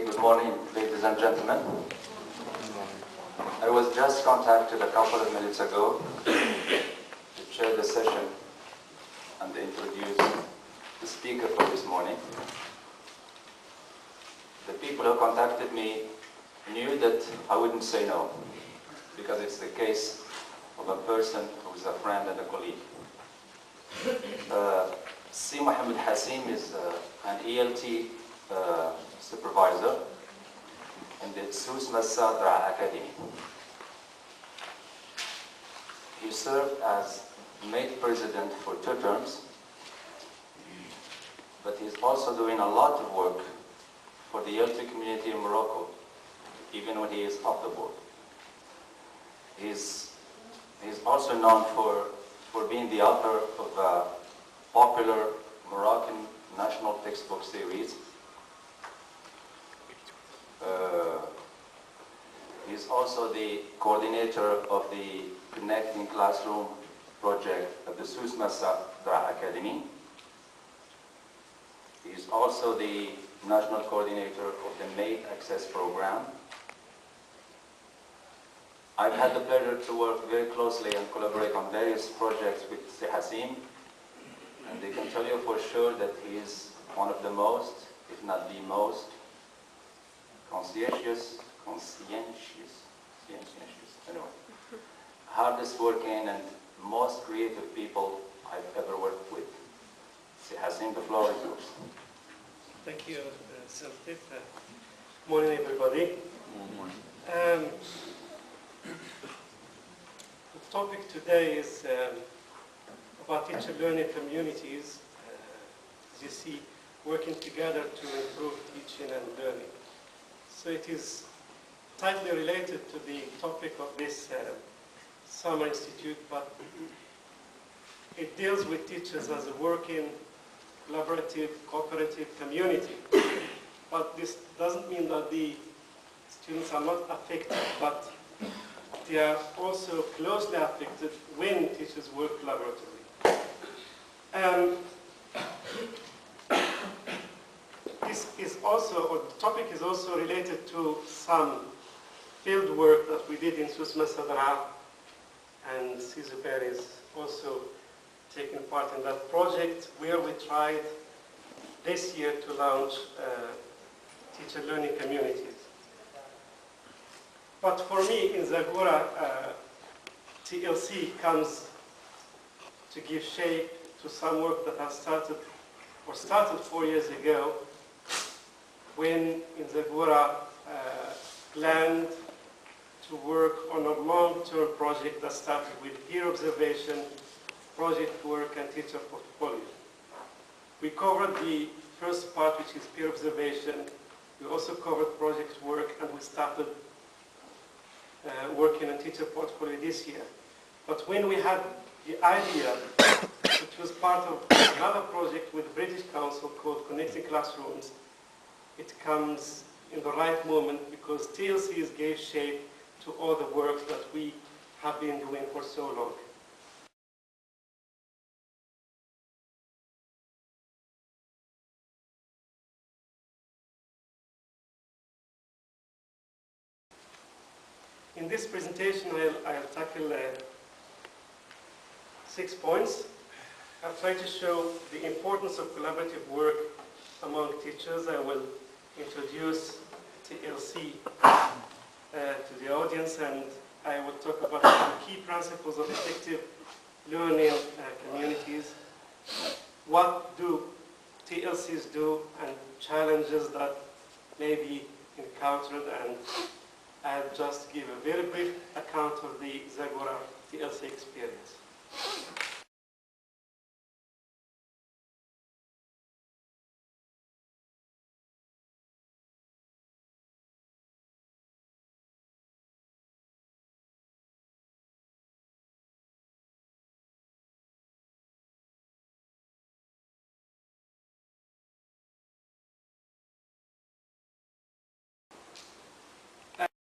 good morning, ladies and gentlemen. I was just contacted a couple of minutes ago to chair the session and introduce the speaker for this morning. The people who contacted me knew that I wouldn't say no, because it's the case of a person who's a friend and a colleague. C. Mohammed Hassim is an ELT supervisor in the Sous Massadra Academy. He served as mate president for 2 terms, but he's also doing a lot of work for the ELT community in Morocco, even when he is off the board. He's also known for being the author of a popular Moroccan national textbook series. He's also the coordinator of the Connecting Classroom project at the Sous Massadra Academy. He's also the national coordinator of the Mate Access program. I've had the pleasure to work very closely and collaborate on various projects with C. Hassim, and they can tell you for sure that he is one of the most, if not the most, conscientious, anyway, hardest working and most creative people I've ever worked with. C. Hassim, the floor is yours. Thank you, Celtic. Morning, everybody. Morning. The topic today is about teacher learning communities, as you see, working together to improve teaching and learning. So it is tightly related to the topic of this summer institute, but it deals with teachers as a working, collaborative, cooperative community. But this doesn't mean that the students are not affected, but they are also closely affected when teachers work collaboratively. This is also, or the topic is also related to some field work that we did in Sous Massadra, and Cizuper is also taking part in that project, where we tried this year to launch teacher learning communities. But for me, in Zagora, TLC comes to give shape to some work that has started 4 years ago, when in Zagora planned to work on a long-term project that started with peer observation, project work, and teacher portfolio. We covered the first part, which is peer observation. We also covered project work, and we started working on teacher portfolio this year. But when we had the idea, which was part of another project with the British Council called Connecting Classrooms, it comes in the right moment, because TLCs gave shape to all the work that we have been doing for so long. In this presentation, I'll tackle 6 points. I'll try to show the importance of collaborative work among teachers. I will introduce TLC to the audience, and I will talk about some key principles of effective learning communities. What do TLCs do, and challenges that may be encountered, and I'll just give a very brief account of the Zagora TLC experience.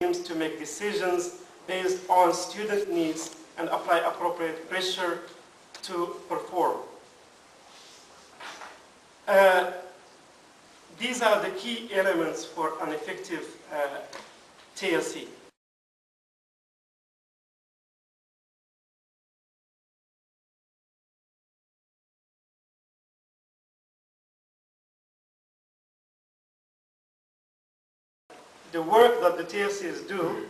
Aims to make decisions based on student needs and apply appropriate pressure to perform. these are the key elements for an effective TLC. The work that the TLCs do,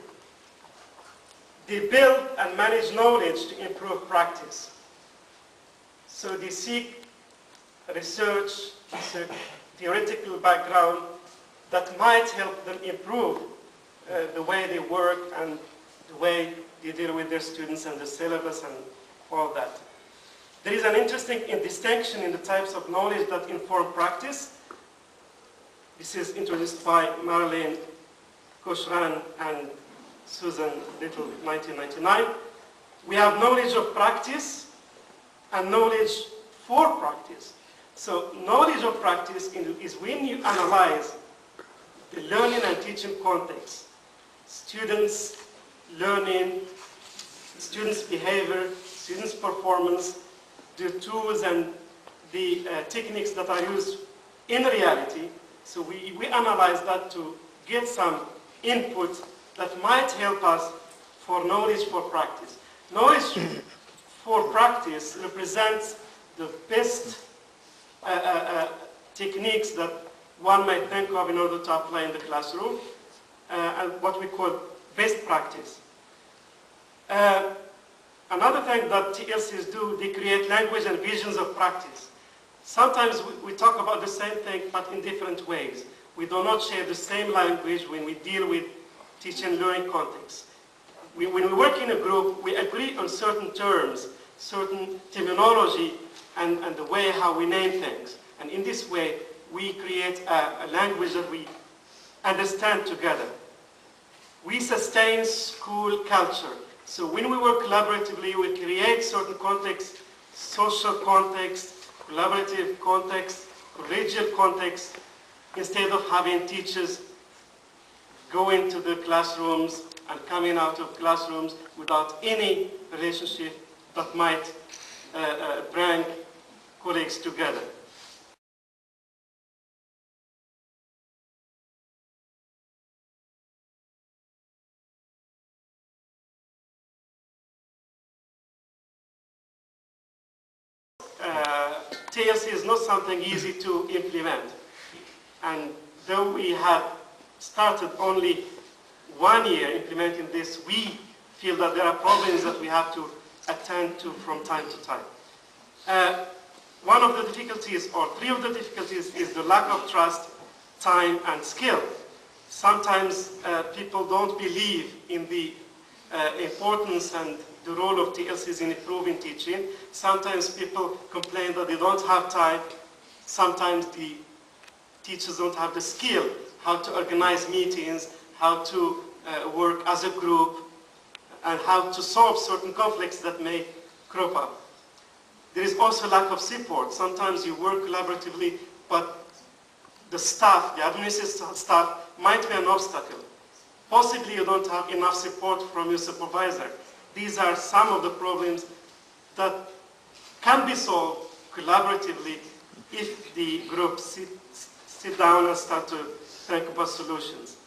they build and manage knowledge to improve practice. So they seek research, theoretical background that might help them improve the way they work and the way they deal with their students and the syllabus and all that. There is an interesting distinction in the types of knowledge that inform practice. This is introduced by Marlene Koshran and Susan Little, 1999. We have knowledge of practice and knowledge for practice. So knowledge of practice is when you analyze the learning and teaching context, students' learning, students' behavior, students' performance, the tools and the techniques that are used in reality. So we analyze that to get some input that might help us for knowledge for practice. Knowledge for practice represents the best techniques that one might think of in order to apply in the classroom, and what we call best practice. Another thing that TLCs do, they create language and visions of practice. Sometimes we talk about the same thing, but in different ways. We do not share the same language when we deal with teaching and learning contexts. When we work in a group, we agree on certain terms, certain terminology, and the way how we name things. And in this way, we create a language that we understand together. We sustain school culture. So when we work collaboratively, we create certain context, social context, collaborative context, collegial context, instead of having teachers going to the classrooms and coming out of classrooms without any relationship that might bring colleagues together. TLC is not something easy to implement. And though we have started only 1 year implementing this, we feel that there are problems that we have to attend to from time to time. One of the difficulties, or three of the difficulties, is the lack of trust, time, and skill. Sometimes people don't believe in the importance and the role of TLCs in improving teaching. Sometimes people complain that they don't have time. Sometimes the teachers don't have the skill, how to organize meetings, how to work as a group, and how to solve certain conflicts that may crop up. There is also lack of support. Sometimes you work collaboratively, but the staff, the administrative staff, might be an obstacle. Possibly you don't have enough support from your supervisor. These are some of the problems that can be solved collaboratively if the group sit down and start to think about solutions.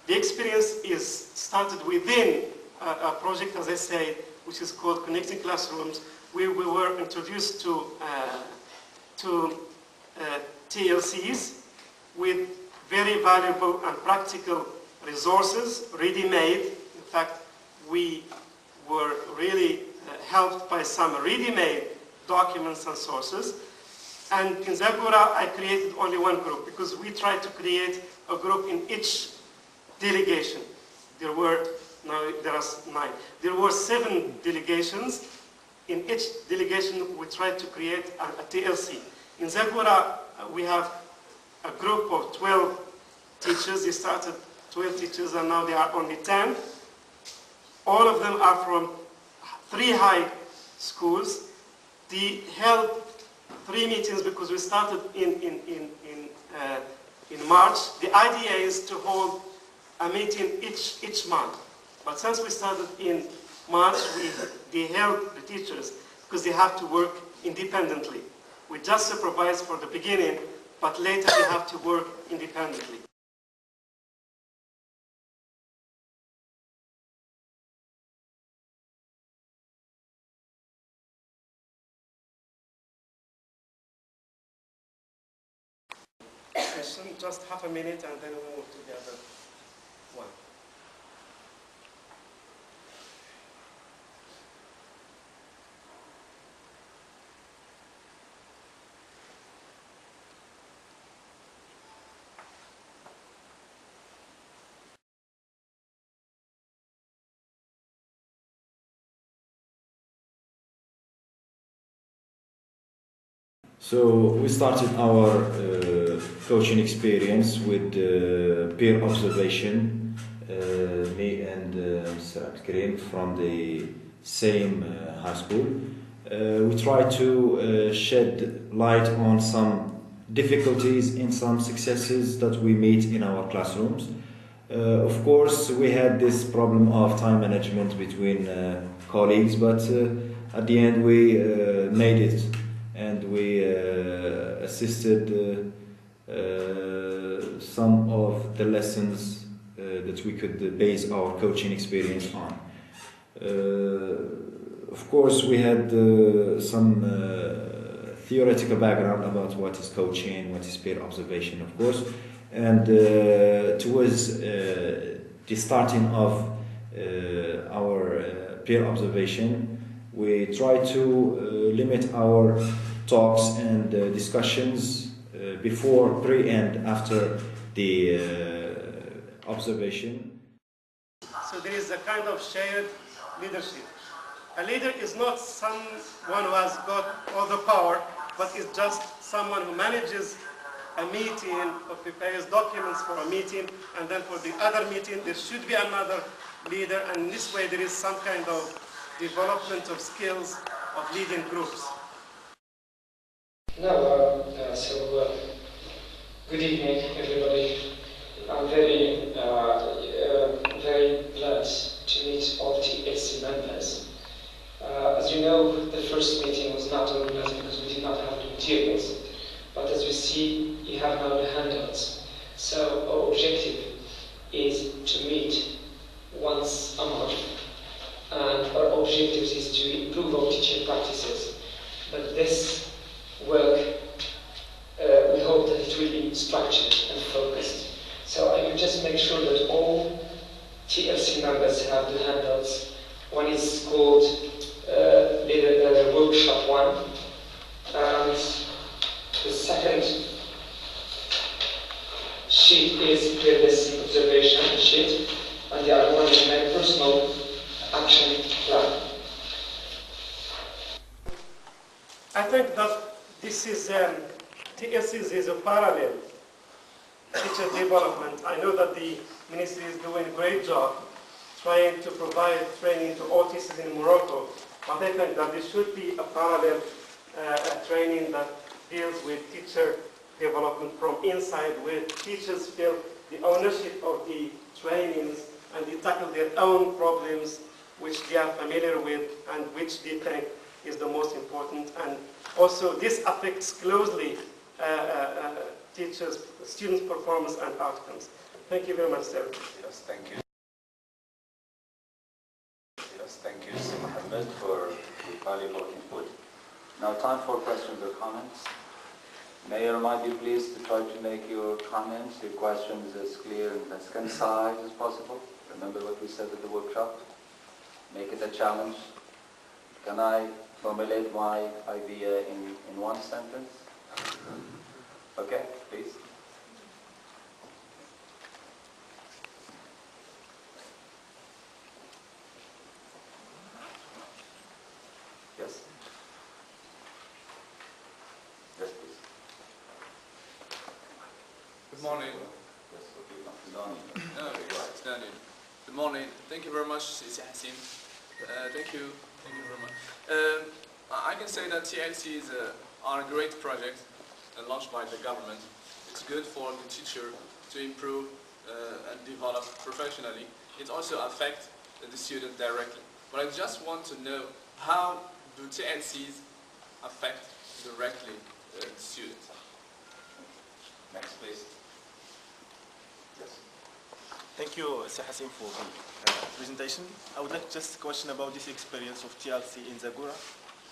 The experience is started within a project, as I said, which is called Connecting Classrooms, where we were introduced to TLCs with very valuable and practical resources, ready-made. In fact, we were really helped by some ready-made documents and sources. And in Zagora, I created only one group because we tried to create a group in each delegation. There are 9. There were 7 delegations. In each delegation, we tried to create a TLC. In Zagora, we have a group of 12 teachers. They started 12 teachers, and now there are only 10. All of them are from 3 high schools. They held 3 meetings because we started in March. The idea is to hold a meeting each month. But since we started in March, they help the teachers because they have to work independently. We just supervise for the beginning, but later they have to work independently. Just half a minute and then we'll move to the other one. So we started our coaching experience with peer observation, me and Mr. Abdelkarim from the same high school. We try to shed light on some difficulties and some successes that we meet in our classrooms. Of course, we had this problem of time management between colleagues, but at the end we made it. And we assisted some of the lessons that we could base our coaching experience on. Of course, we had some theoretical background about what is coaching, what is peer observation, of course. And towards the starting of our peer observation, we try to limit our talks and discussions before, pre, and after the observation. So there is a kind of shared leadership. A leader is not someone who has got all the power, but is just someone who manages a meeting or prepares documents for a meeting, and then for the other meeting there should be another leader, and in this way there is some kind of development of skills of leading groups. Good evening, everybody. I'm very glad to meet all TLC members. As you know, the first meeting was not organized because we did not have the materials. But as you see, you have now the handouts. So our objective is to meet once a month. And our objective is to improve our teaching practices. But this work, we hope that it will be structured and focused. So I will just make sure that all TLC members have the handouts. One is called Workshop 1, and the second sheet is this observation sheet, and the other one is my personal action plan. I think that this is TLCs is a parallel teacher development. I know that the ministry is doing a great job trying to provide training to all teachers in Morocco, but I think that there should be a parallel training that deals with teacher development from inside, where teachers feel the ownership of the trainings and they tackle their own problems which they are familiar with and which they think is the most important. And also this affects closely students' performance and outcomes. Thank you very much, sir. Yes, thank you. Yes, thank you, Mr. Mohammed, for the valuable input. Now time for questions or comments. May I remind you please to try to make your comments, your questions as clear and as concise as possible. Remember what we said at the workshop. Make it a challenge. Can I formulate my idea in one sentence? Okay, please. Yes? Yes, please. Good morning. Yes, okay. No, it's Daniel. Good morning. Thank you very much, Mr. Hassim. Thank you very much. I can say that TLCs are a great project launched by the government. It's good for the teacher to improve and develop professionally. It also affects the student directly. But I just want to know, how do TLCs affect directly the student? Next, please. Yes. Thank you, Sir Hassim, for the presentation. I would like just a question about this experience of TLC in Zagora.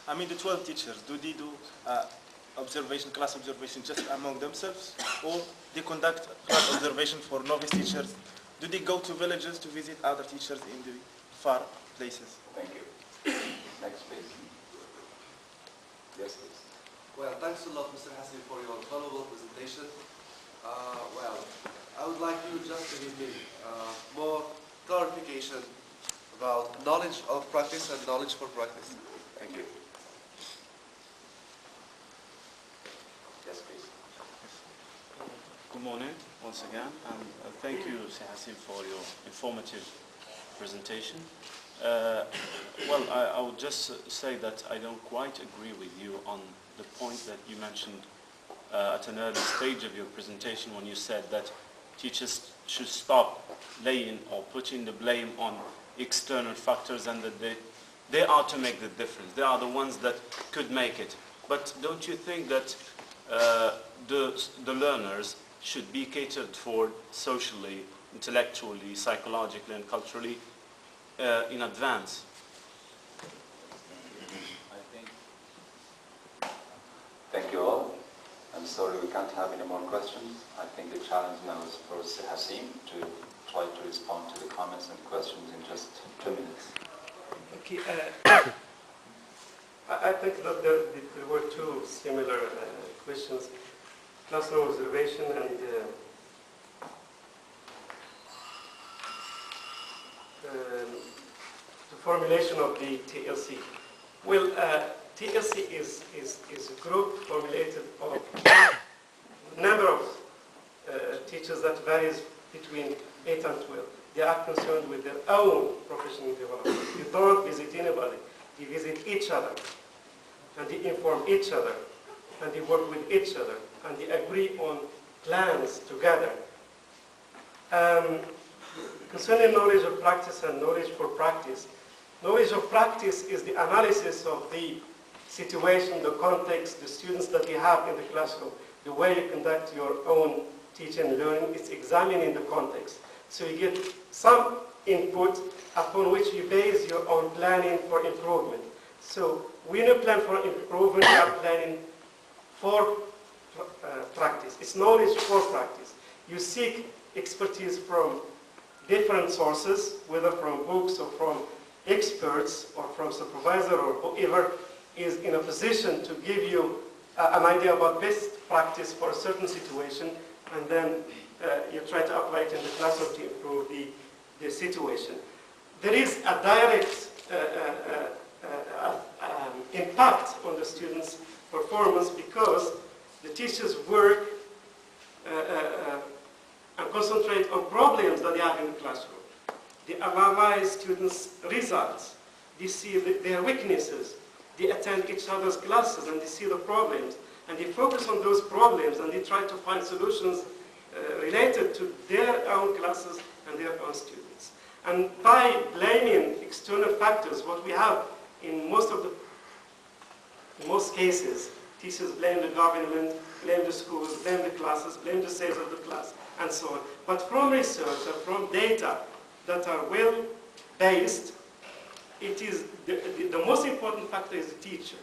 I mean, the 12 teachers, do they do class observation just among themselves, or they conduct class observation for novice teachers? Do they go to villages to visit other teachers in the far places? Thank you. Next, please. Yes, please. Well, thanks a lot, Mr. Hassim, for your valuable presentation. Well, I would like you just to give me more clarification about knowledge of practice and knowledge for practice. Thank you. Yes, please. Good morning once again, and thank you, Sir Hassim, for your informative presentation. Well, I would just say that I don't quite agree with you on the point that you mentioned at an early stage of your presentation when you said that teachers should stop laying or putting the blame on external factors and that they are to make the difference. They are the ones that could make it. But don't you think that the learners should be catered for socially, intellectually, psychologically and culturally in advance? Thank you all. I'm sorry we can't have any more questions. I think the challenge now is for Hassim to try to respond to the comments and questions in just 2 minutes. Okay, I think that there were two similar questions: classroom observation and the formulation of the TLC. Well, TLC is a group formulated of a number of teachers that varies between 8 and 12. They are concerned with their own professional development. They don't visit anybody. They visit each other, and they inform each other, and they work with each other, and they agree on plans together. Concerning knowledge of practice and knowledge for practice, knowledge of practice is the analysis of the situation, the context, the students that you have in the classroom, the way you conduct your own teaching and learning. It's examining the context. So you get some input upon which you base your own planning for improvement. So when you plan for improvement, you are planning for practice. It's knowledge for practice. You seek expertise from different sources, whether from books or from experts or from supervisor or whoever is in a position to give you an idea about best practice for a certain situation, and then you try to apply it in the classroom to improve the situation. There is a direct impact on the students' performance because the teachers work and concentrate on problems that they have in the classroom. They analyze students' results. They see their weaknesses. They attend each other's classes and they see the problems. And they focus on those problems and they try to find solutions related to their own classes and their own students. And by blaming external factors, what we have in most cases, teachers blame the government, blame the schools, blame the classes, blame the size of the class, and so on. But from research and from data that are well-based, it is the most important factor is the teacher.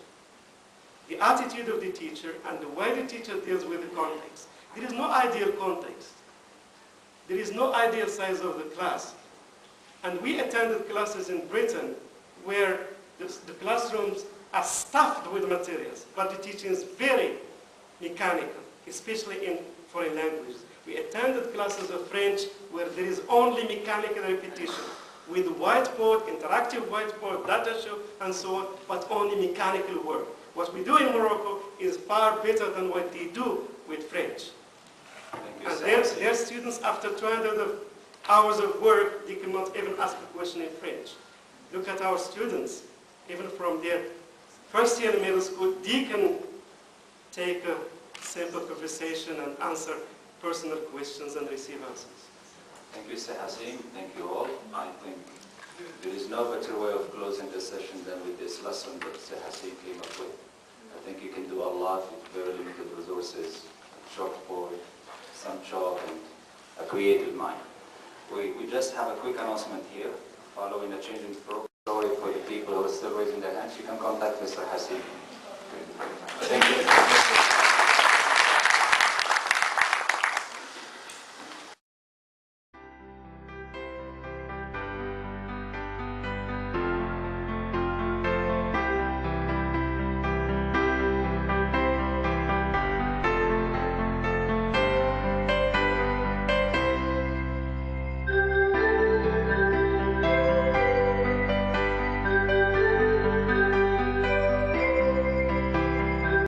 The attitude of the teacher and the way the teacher deals with the context. There is no ideal context. There is no ideal size of the class. And we attended classes in Britain where the classrooms are stuffed with materials, but the teaching is very mechanical, especially in foreign languages. We attended classes of French where there is only mechanical repetition, with whiteboard, interactive whiteboard, data show, and so on, but only mechanical work. What we do in Morocco is far better than what they do with French. And their students, after 200 hours of work, they cannot even ask a question in French. Look at our students, even from their first year in middle school, they can take a simple conversation and answer personal questions and receive answers. Thank you, Sir Hassim. Thank you all. I think There is no better way of closing the session than with this lesson that Mr. Hassim came up with. I think you can do a lot with very limited resources, chalkboard, some chalk, and a creative mind. We just have a quick announcement here. Following a change in program, sorry for the people who are still raising their hands, you can contact Mr. Hassim. Thank you.